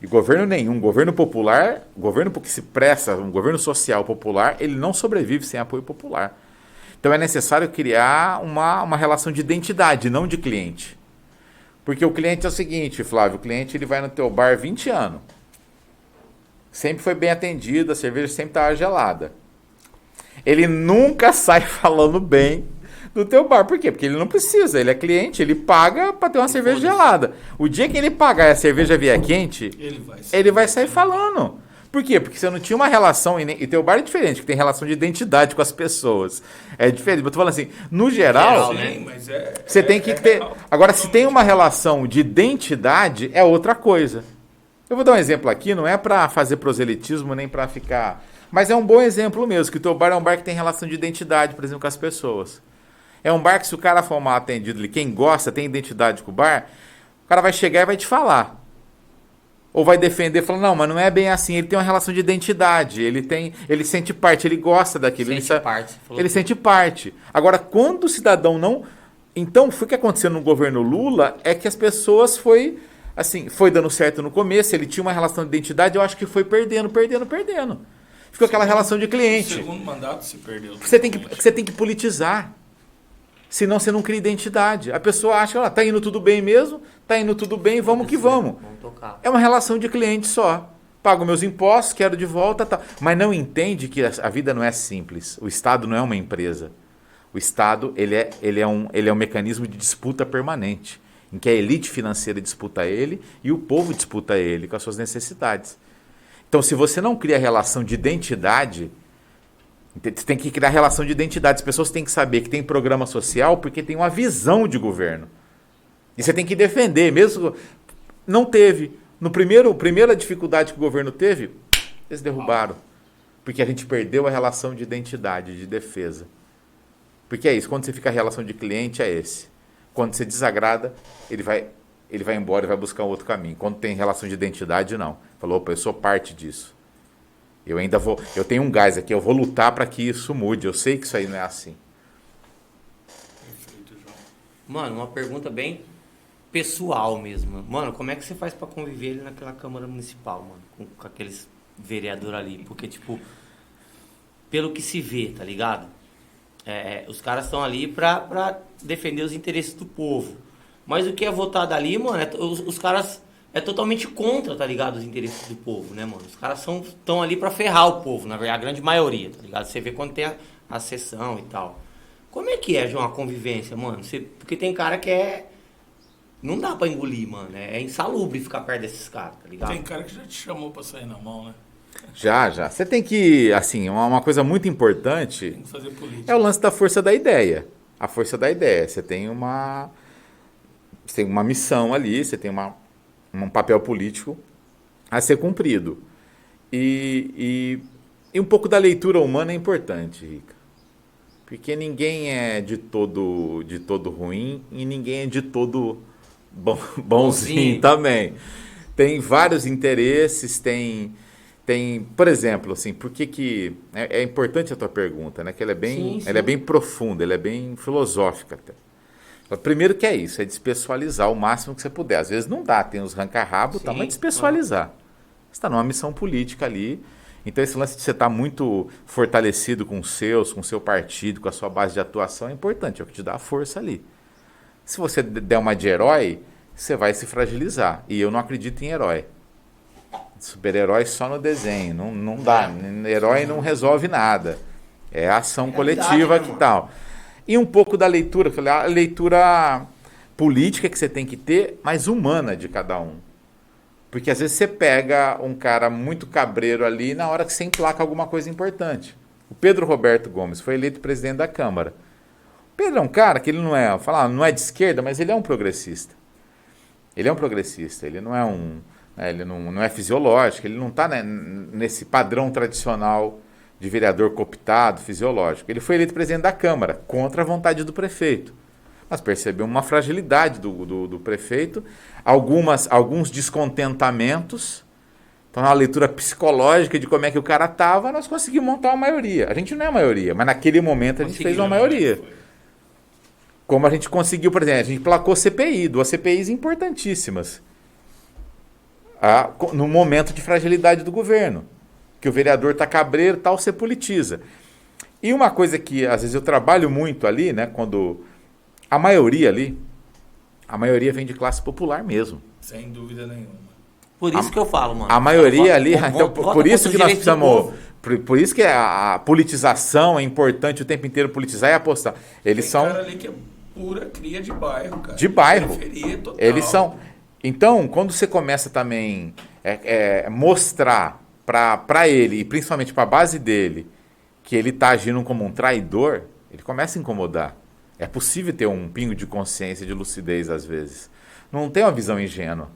E governo nenhum, governo popular, governo que se presta, um governo social popular, ele não sobrevive sem apoio popular. Então é necessário criar uma relação de identidade, não de cliente. Porque o cliente é o seguinte, Flávio, o cliente ele vai no teu bar 20 anos. Sempre foi bem atendido, a cerveja sempre estava gelada. Ele nunca sai falando bem do teu bar. Por quê? Porque ele não precisa, ele é cliente, ele paga para ter uma cerveja gelada. O dia que ele pagar e a cerveja vier quente, ele vai sair falando. Por quê? Porque você não tinha uma relação, e teu bar é diferente, que tem relação de identidade com as pessoas. É diferente, eu tô falando assim, no geral, Sim, mas você tem que ter... Agora, se tem uma relação de identidade, é outra coisa. Eu vou dar um exemplo aqui, não é para fazer proselitismo, nem para ficar... Mas é um bom exemplo mesmo, que o teu bar é um bar que tem relação de identidade, por exemplo, com as pessoas. É um bar que se o cara for mal atendido, quem gosta, tem identidade com o bar, o cara vai chegar e vai te falar. Ou vai defender, falando, não, mas não é bem assim, ele tem uma relação de identidade, ele sente parte, ele gosta daquilo. Ele sente parte. Agora, quando o cidadão não... Então, foi o que aconteceu no governo Lula, é que as pessoas foi dando certo no começo, ele tinha uma relação de identidade, eu acho que foi perdendo. Ficou aquela relação de cliente. O segundo mandato se perdeu. Você tem que politizar. Senão você não cria identidade. A pessoa acha, tá indo tudo bem mesmo, tá indo tudo bem, vamos que vamos. Vamos tocar. É uma relação de cliente só. Pago meus impostos, quero de volta, tá. Mas não entende que a vida não é simples. O Estado não é uma empresa. O Estado ele é um mecanismo de disputa permanente, em que a elite financeira disputa ele e o povo disputa ele com as suas necessidades. Então, se você não cria relação de identidade, você tem que criar relação de identidade. As pessoas têm que saber que tem programa social porque tem uma visão de governo. E você tem que defender, mesmo... Não teve. Primeira dificuldade que o governo teve, eles derrubaram. Porque a gente perdeu a relação de identidade, de defesa. Porque é isso, quando você fica a relação de cliente, é esse. Quando você desagrada, ele vai embora e vai buscar um outro caminho. Quando tem relação de identidade, não. Falou, opa, eu sou parte disso. Eu tenho um gás aqui, eu vou lutar para que isso mude. Eu sei que isso aí não é assim. Perfeito, João. Mano, uma pergunta bem pessoal mesmo. Mano, como é que você faz pra conviver ali naquela Câmara Municipal, mano? Com aqueles vereadores ali? Porque, tipo, pelo que se vê, tá ligado? Os caras estão ali pra defender os interesses do povo. Mas o que é votado ali, mano, os caras é totalmente contra, tá ligado? Os interesses do povo, né, mano? Os caras estão ali pra ferrar o povo, na verdade, a grande maioria, tá ligado? Você vê quando tem a sessão e tal. Como é que é, João, a convivência, mano? Porque tem cara que não dá pra engolir, mano. É insalubre ficar perto desses caras, tá ligado? Tem cara que já te chamou pra sair na mão, né? Já. Você tem que, assim, uma coisa muito importante... Tem que fazer política. É o lance da força da ideia. A força da ideia. Você tem uma missão ali, você tem um papel político a ser cumprido. E um pouco da leitura humana é importante, Rica. Porque ninguém é de todo ruim e ninguém é de todo bonzinho também. Tem vários interesses, tem, por exemplo, assim, por que é importante a tua pergunta, né? Que ela é bem, ela é bem profunda, ela é bem filosófica até. Primeiro que é isso, é despessoalizar o máximo que você puder. Às vezes não dá, tem os ranca-rabo, tá, mas despessoalizar. Você está numa missão política ali. Então esse lance de você estar muito fortalecido com o seu partido, com a sua base de atuação é importante, é o que te dá a força ali. Se você der uma de herói, você vai se fragilizar. E eu não acredito em herói. Super-herói só no desenho, não dá. Herói não resolve nada. É a ação coletiva que tal. E um pouco da leitura, a leitura política que você tem que ter, mas humana de cada um. Porque às vezes você pega um cara muito cabreiro ali na hora que você emplaca alguma coisa importante. O Pedro Roberto Gomes foi eleito presidente da Câmara. O Pedro é um cara que ele não é de esquerda, mas ele é um progressista. Ele é um progressista, ele não é ele não é fisiológico, ele não está nesse padrão tradicional de vereador cooptado, fisiológico. Ele foi eleito presidente da Câmara, contra a vontade do prefeito. Mas percebeu uma fragilidade do prefeito, alguns descontentamentos. Então, na leitura psicológica de como é que o cara estava, nós conseguimos montar uma maioria. A gente não é a maioria, mas naquele momento a gente fez uma maioria. Como a gente conseguiu, por exemplo, a gente placou CPI, 2 CPIs importantíssimas. No momento de fragilidade do governo. Que o vereador está cabreiro e tal, você politiza. E uma coisa que às vezes eu trabalho muito ali, né? Quando a maioria vem de classe popular mesmo. Sem dúvida nenhuma. Por isso que eu falo, mano. A maioria ali, Vota então, contra por isso os que nós direitos do precisamos. povo. Por isso que a politização é importante o tempo inteiro politizar e apostar. Eles Tem são cara ali que é pura cria de bairro, cara. de bairro. Periferia total. Eles são. Então, quando você começa também mostrar para ele, e principalmente para a base dele, que ele está agindo como um traidor, ele começa a incomodar. É possível ter um pingo de consciência, de lucidez às vezes. Não tem uma visão ingênua.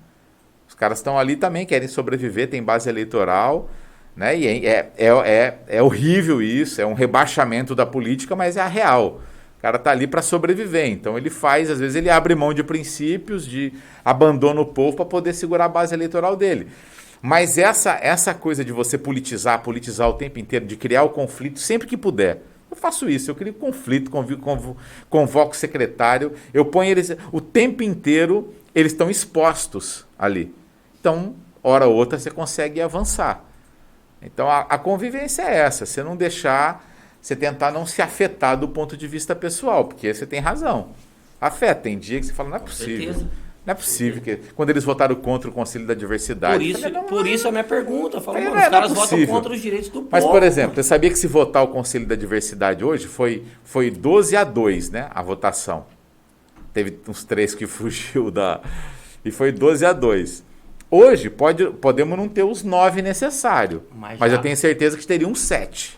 Os caras estão ali também, querem sobreviver, tem base eleitoral, né? E é horrível isso, é um rebaixamento da política, mas é a real. O cara está ali para sobreviver, então ele faz, às vezes ele abre mão de princípios, de abandona o povo para poder segurar a base eleitoral dele. Mas essa coisa de você politizar o tempo inteiro, de criar o conflito sempre que puder. Eu faço isso, eu crio conflito, convoco o secretário, eu ponho eles o tempo inteiro, eles estão expostos ali. Então, hora ou outra, você consegue avançar. Então, a convivência é essa, você não deixar, você tentar não se afetar do ponto de vista pessoal, porque você tem razão. Afeta, tem dia que você fala, não é possível. certeza. Não é possível que quando eles votaram contra o Conselho da Diversidade. Por isso a minha pergunta. Eu falo, Falei, mano, não os caras é votam possível. contra os direitos do povo. Mas, por exemplo, você sabia que se votar o Conselho da Diversidade hoje foi 12-2, né? A votação. Teve uns 3 que fugiu da. E foi 12-2. Hoje podemos não ter os 9 necessários. Mas eu tenho certeza que teria uns 7.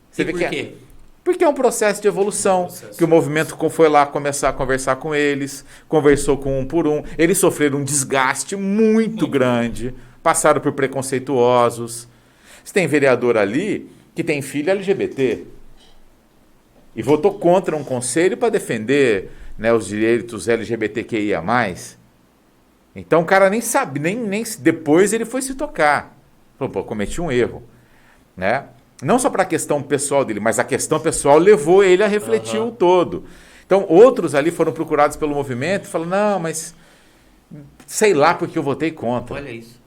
Você E vê por que quê? Porque é um processo de evolução, que o movimento foi lá começar a conversar com eles, conversou com um por um, eles sofreram um desgaste muito grande, passaram por preconceituosos. Você tem vereador ali que tem filho LGBT e votou contra um conselho para defender, né, os direitos LGBTQIA+. Então o cara nem sabe, nem depois ele foi se tocar. Falou, pô, cometi um erro, né? Não só para a questão pessoal dele, mas a questão pessoal levou ele a refletir o todo. Então, outros ali foram procurados pelo movimento e falaram, não, mas sei lá porque eu votei contra. Olha isso.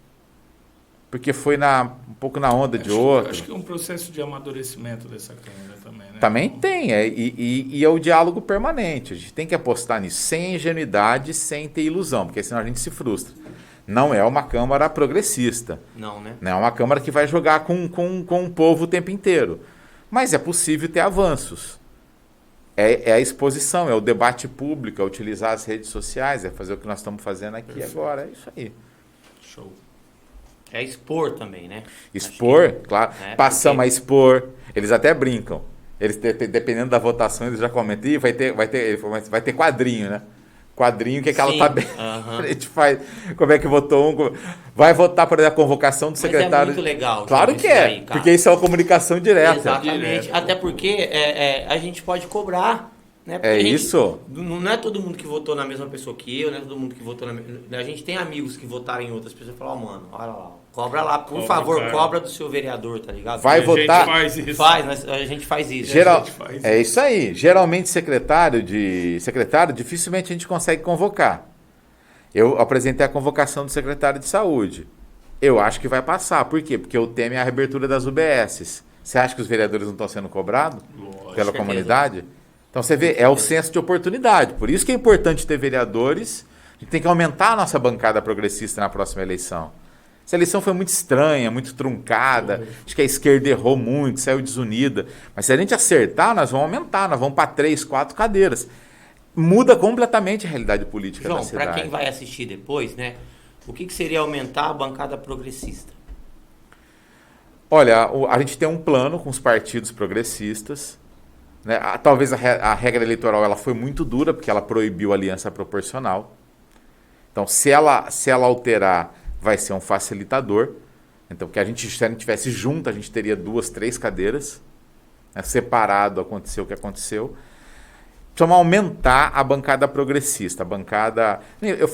Porque foi um pouco na onda de outro. Acho que é um processo de amadurecimento dessa Câmara também, né? Também tem, e é o diálogo permanente. A gente tem que apostar nisso, sem ingenuidade, sem ter ilusão, porque senão a gente se frustra. Não é uma Câmara progressista. Não, né? Não é uma Câmara que vai jogar com o povo o tempo inteiro. Mas é possível ter avanços. É a exposição, é o debate público, é utilizar as redes sociais, é fazer o que nós estamos fazendo aqui agora. É isso aí. Show. É expor também, né? Expor, Que, claro. né, Passamos porque- a expor. Eles até brincam. Eles, dependendo da votação, eles já comentam. Ih, vai ter quadrinho, né? Quadrinho que é aquela Sim, tabela. aham. A gente faz. Como é que votou um. Vai votar, por exemplo, a convocação do Mas secretário. é muito legal. Claro João, que isso é. daí, cara. Porque isso é uma comunicação direta. Exatamente. Direto. Até porque a gente pode cobrar, né? Porque É a gente- isso. Não é todo mundo que votou na mesma pessoa que eu, não é todo mundo que votou na mesma... A gente tem amigos que votaram em outras pessoas e falam, mano, olha lá, cobra lá, por Cobra, favor, cara. cobra do seu vereador, tá ligado? Vai A gente votar- faz isso. A gente faz isso. Geral, a gente faz é isso aí. Geralmente secretário, dificilmente a gente consegue convocar. Eu apresentei a convocação do secretário de saúde. Eu acho que vai passar. Por quê? Porque o tema é a reabertura das UBSs. Você acha que os vereadores não estão sendo cobrados Lógico. pela certeza. comunidade? Então você vê, é o senso de oportunidade. Por isso que é importante ter vereadores. A gente tem que aumentar a nossa bancada progressista na próxima eleição. Essa eleição foi muito estranha, muito truncada. Acho que a esquerda errou muito, saiu desunida. Mas se a gente acertar, nós vamos aumentar, nós vamos para 3, 4 cadeiras. Muda completamente a realidade política João, da cidade. para quem vai assistir depois, né? O que seria aumentar a bancada progressista? Olha, a gente tem um plano com os partidos progressistas. Né? Talvez a regra eleitoral ela foi muito dura, porque ela proibiu a aliança proporcional. Então, se ela alterar, vai ser um facilitador. Então, porque se a gente tivesse junto, a gente teria 2, 3 cadeiras. Né? Separado, aconteceu o que aconteceu. Precisamos aumentar a bancada progressista. A bancada.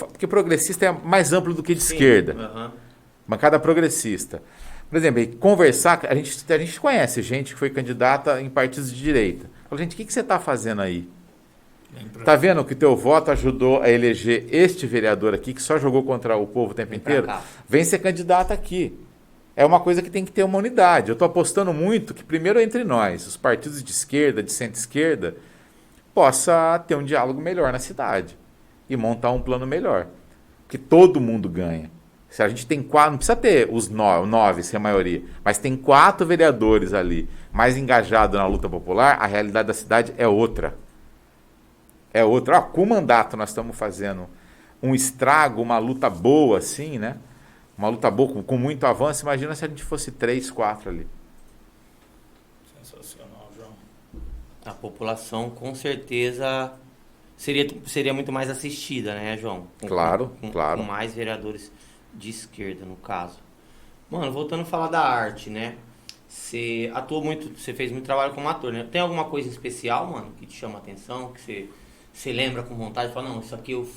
Porque progressista é mais amplo do que de esquerda. Aham. Bancada progressista. Por exemplo, conversar. A gente conhece gente que foi candidata em partidos de direita. Fala, gente, o que você está fazendo aí? Tá vendo que teu voto ajudou a eleger este vereador aqui, que só jogou contra o povo o tempo Vem pra inteiro? cá. Vem ser candidato aqui. é uma coisa que tem que ter uma unidade. Eu estou apostando muito que primeiro entre nós, os partidos de esquerda, de centro-esquerda, possa ter um diálogo melhor na cidade e montar um plano melhor. Porque todo mundo ganha. Se a gente tem 4, não precisa ter os 9, se é a maioria, mas tem 4 vereadores ali mais engajados na luta popular, a realidade da cidade é outra. É outra. Com o mandato nós estamos fazendo um estrago, uma luta boa assim, né? Uma luta boa, com muito avanço. Imagina se a gente fosse 3, 4 ali. Sensacional, João. A população com certeza seria muito mais assistida, né, João? Claro. Com mais vereadores de esquerda, no caso. Mano, voltando a falar da arte, né? Você fez muito trabalho como ator, né? Tem alguma coisa em especial, mano, que te chama a atenção, que você lembra com vontade, fala, não, isso aqui eu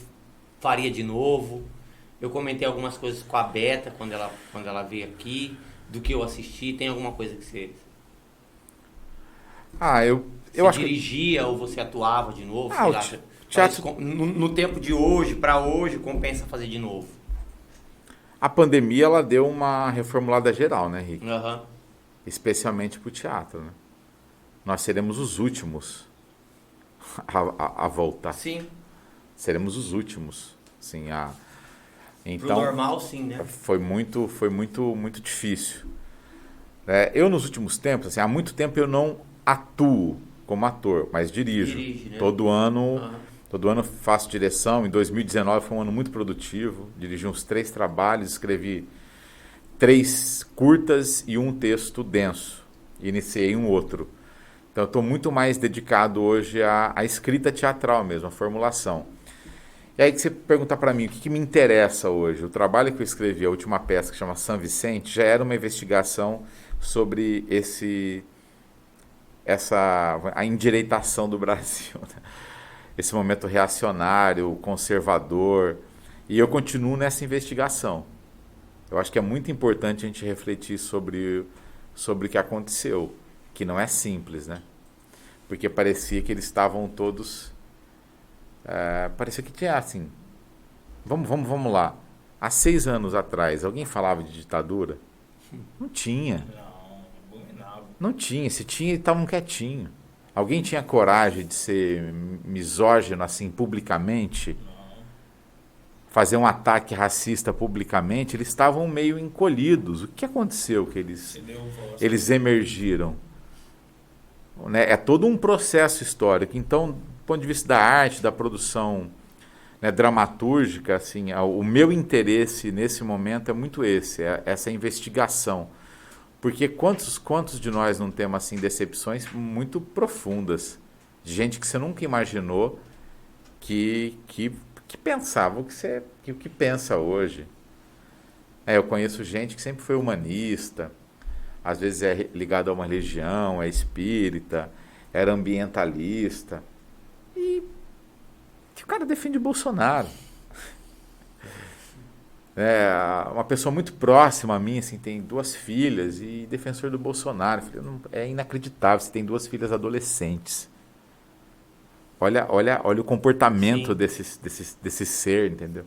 faria de novo. Eu comentei algumas coisas com a Beta quando ela veio aqui, do que eu assisti. Tem alguma coisa que você acho dirigia ou você atuava de novo? Ah, sei o lá, teatro- no tempo de hoje, pra hoje, compensa fazer de novo. A pandemia ela deu uma reformulada geral, né, Rick? Aham. Especialmente para o teatro, né? Nós seremos os últimos a voltar. Sim. Seremos os últimos. Assim, Pro então, normal, sim, né? foi muito difícil. Eu, nos últimos tempos, assim, há muito tempo eu não atuo como ator, mas dirijo. Dirige, né? Todo ano, Aham. todo ano faço direção. Em 2019 foi um ano muito produtivo. Dirigi uns 3 trabalhos, escrevi 3 curtas e um texto denso. Iniciei um outro. Então eu estou muito mais dedicado hoje à escrita teatral mesmo, à formulação. E aí que você pergunta para mim, o que me interessa hoje? O trabalho que eu escrevi, a última peça que chama São Vicente, já era uma investigação sobre a endireitação do Brasil, né? Esse momento reacionário, conservador, e eu continuo nessa investigação. Eu acho que é muito importante a gente refletir sobre o que aconteceu, que não é simples, né? Porque parecia que eles estavam todos... parecia que tinha assim... Vamos lá. Há 6 anos atrás, alguém falava de ditadura? Não tinha. Não, abominável. Não tinha. Se tinha, estavam quietinhos. Alguém tinha coragem de ser misógino assim publicamente? Fazer um ataque racista publicamente? Eles estavam meio encolhidos. O que aconteceu que eles emergiram? Né? É todo um processo histórico. Então, do ponto de vista da arte, da produção, né, dramatúrgica, assim, o meu interesse nesse momento é muito essa investigação. Porque quantos de nós não temos assim, decepções muito profundas, de gente que você nunca imaginou que pensava o que pensa hoje. Eu conheço gente que sempre foi humanista, às vezes é ligado a uma religião, é espírita, era ambientalista, e o cara defende Bolsonaro. Uma pessoa muito próxima a mim, assim, tem 2 filhas e defensor do Bolsonaro. Eu falei, é inacreditável, você tem 2 filhas adolescentes. Olha o comportamento desse ser, entendeu?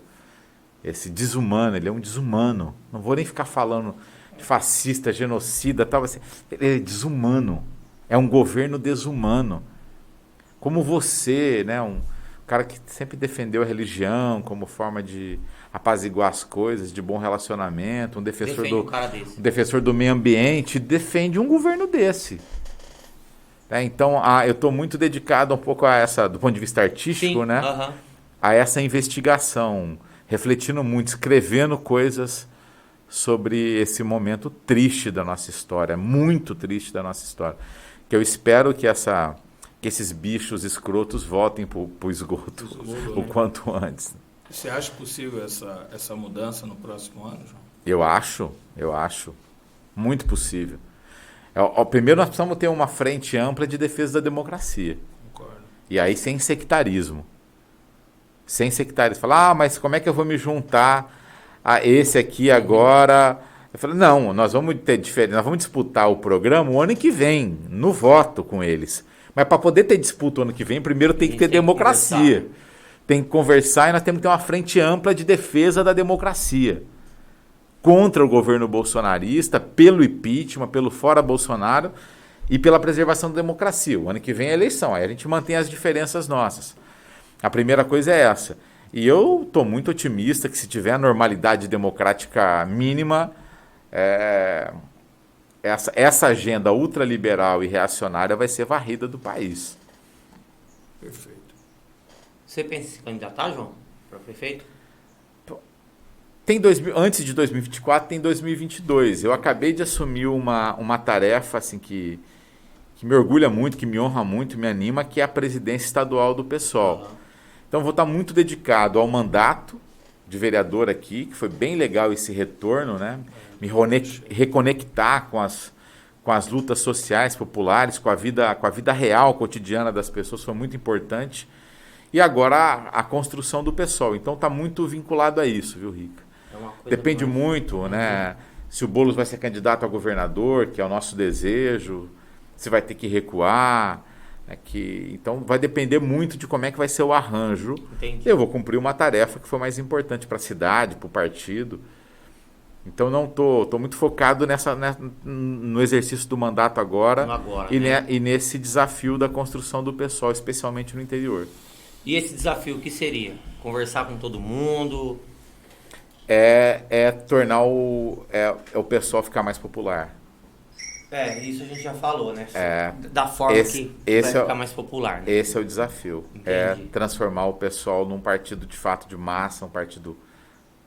Esse desumano, ele é um desumano. Não vou nem ficar falando de fascista, genocida, tal. Assim, ele é desumano. É um governo desumano. Como você, né, um cara que sempre defendeu a religião como forma de apaziguar as coisas, de bom relacionamento, um defensor do meio ambiente, defende um governo desse. Então, eu estou muito dedicado um pouco a essa, do ponto de vista artístico, né? A essa investigação, refletindo muito, escrevendo coisas sobre esse momento triste da nossa história, muito triste da nossa história. Que eu espero que esses bichos escrotos voltem para o esgoto o quanto antes. Você acha possível essa mudança no próximo ano, João? Eu acho. Muito possível. Primeiro nós precisamos ter uma frente ampla de defesa da democracia. Concordo. E aí sem sectarismo. Sem sectarismo. Falar, mas como é que eu vou me juntar a esse aqui agora? Eu falei, não, nós vamos ter diferença, nós vamos disputar o programa o ano que vem, no voto com eles. Mas para poder ter disputa o ano que vem, primeiro tem que ter democracia. Tem que conversar e nós temos que ter uma frente ampla de defesa da democracia. contra o governo bolsonarista, pelo impeachment, pelo fora Bolsonaro e pela preservação da democracia. O ano que vem é eleição, aí a gente mantém as diferenças nossas. A primeira coisa é essa. E eu estou muito otimista que se tiver a normalidade democrática mínima, essa agenda ultraliberal e reacionária vai ser varrida do país. Perfeito. Você pensa em se candidatar, João, para prefeito? Antes de 2024, tem 2022. Eu acabei de assumir uma tarefa assim, que me orgulha muito, que me honra muito, me anima, que é a presidência estadual do PSOL. Então, vou estar muito dedicado ao mandato de vereador aqui, que foi bem legal esse retorno, né? Me reconectar com as lutas sociais, populares, com a vida real, cotidiana das pessoas, foi muito importante. E agora a construção do PSOL. Então, está muito vinculado a isso, viu, Rica? Depende muito, né? Se o Boulos vai ser candidato a governador, que é o nosso desejo, se vai ter que recuar. Então vai depender muito de como é que vai ser o arranjo. Entendi. Eu vou cumprir uma tarefa que foi mais importante para a cidade, para o partido. Então não tô muito focado no exercício do mandato agora, e nesse desafio da construção do PSOL, especialmente no interior. E esse desafio, o que seria? Conversar com todo mundo? Tornar o PSOL ficar mais popular. Isso a gente já falou, né? Da forma que vai ficar mais popular. Né? Esse é o desafio. Entendi. Transformar o PSOL num partido de fato de massa, um partido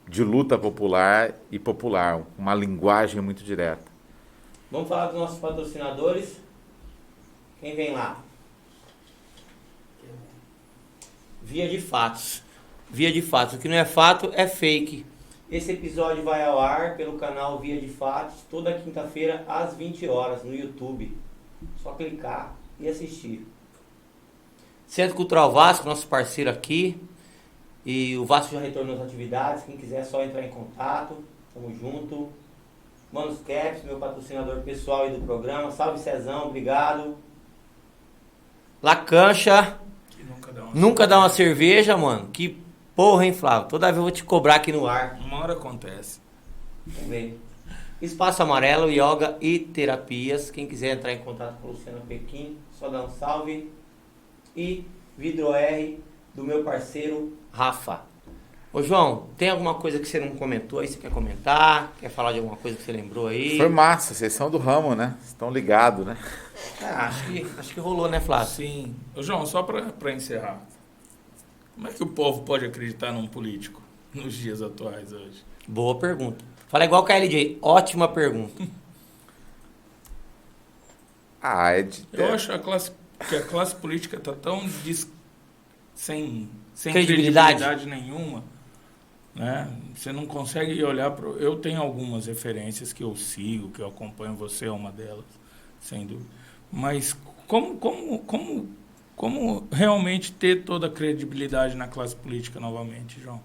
de luta popular e popular, uma linguagem muito direta. Vamos falar dos nossos patrocinadores. Quem vem lá? Via de Fatos. Via de Fatos. O que não é fato é fake. Esse episódio vai ao ar pelo canal Via de Fatos toda quinta-feira às 20 horas no YouTube. Só clicar e assistir. Centro Cultural Vasco, nosso parceiro aqui. E o Vasco já retornou às atividades. Quem quiser é só entrar em contato. Tamo junto. Manos Caps, meu patrocinador pessoal aí do programa. Salve Cezão, obrigado. La Cancha. Nunca dá uma cerveja, mano. Que porra, hein, Flávio? Toda vez eu vou te cobrar aqui no ar. Uma hora acontece. Vamos ver. Espaço Amarelo, Yoga e Terapias. Quem quiser entrar em contato com o Luciano Pequim, só dá um salve. E Vidro R, do meu parceiro Rafa. Ô, João, tem alguma coisa que você não comentou aí? Você quer comentar? Quer falar de alguma coisa que você lembrou aí? Foi massa, vocês são do ramo, né? Estão ligados, né? Acho que rolou, né, Flávio? Sim. Ô, João, só para encerrar. Como é que o povo pode acreditar num político nos dias atuais hoje? Boa pergunta. Fala igual o KLJ. Ótima pergunta. Eu acho que a classe política está tão sem Credibilidade nenhuma, né? Você não consegue olhar para... Eu tenho algumas referências que eu sigo, que eu acompanho, você é uma delas, sem dúvida. Mas como realmente ter toda a credibilidade na classe política novamente, João?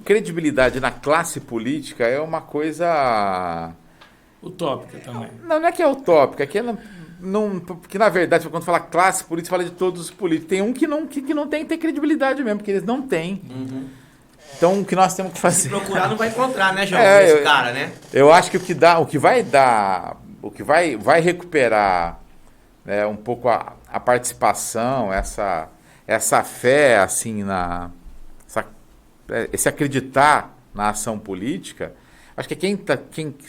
Credibilidade na classe política é uma coisa... Utópica também. Não é que é utópica, é que porque na verdade, quando fala classe política, fala de todos os políticos. Tem um que não tem que ter credibilidade mesmo, porque eles não têm. Uhum. Então, o que nós temos que fazer... Se procurar, não vai encontrar, né, João? Esse cara, né? Eu acho que o que vai recuperar, né, um pouco a participação, essa fé, assim, esse acreditar na ação política, acho que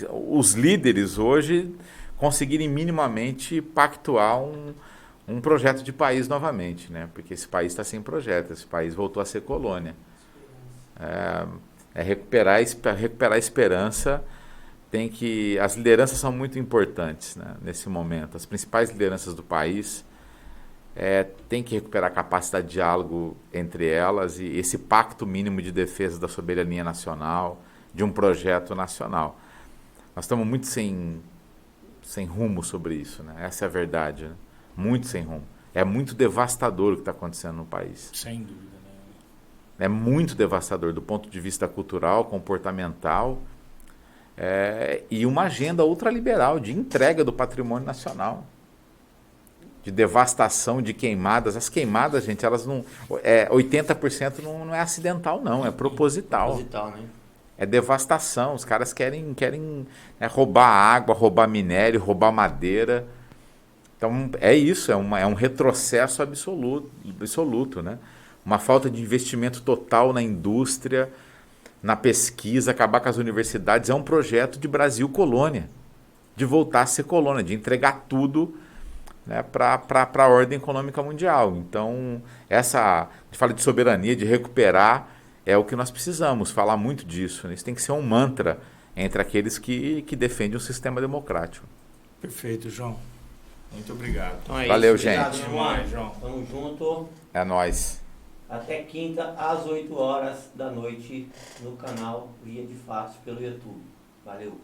os líderes hoje conseguirem minimamente pactuar um projeto de país novamente, né? Porque esse país está sem projeto, esse país voltou a ser colônia. Recuperar a esperança. As lideranças são muito importantes, né, nesse momento. As principais lideranças do país têm que recuperar a capacidade de diálogo entre elas e esse pacto mínimo de defesa da soberania nacional, de um projeto nacional. Nós estamos muito sem rumo sobre isso, né? Essa é a verdade, né? Muito sem rumo. É muito devastador o que está acontecendo no país. Sem dúvida, né? É muito devastador do ponto de vista cultural, comportamental, e uma agenda ultraliberal de entrega do patrimônio nacional, de devastação, de queimadas. As queimadas, gente, elas não... 80% não é acidental, não, é proposital. Proposital, né? É devastação. Os caras querem né, roubar água, roubar minério, roubar madeira. Então é isso, é um retrocesso absoluto, né? Uma falta de investimento total na indústria, na pesquisa, acabar com as universidades. É um projeto de Brasil colônia, de voltar a ser colônia, de entregar tudo, né, para a ordem econômica mundial. Então, a gente fala de soberania, de recuperar, é o que nós precisamos, falar muito disso. Né? Isso tem que ser um mantra entre aqueles que defendem o sistema democrático. Perfeito, João. Muito obrigado. Então é Valeu, isso. Obrigado, gente. meu irmão. João. Tamo junto. É nóis. Até quinta, às 8 horas da noite, no canal Via de Fato pelo YouTube. Valeu.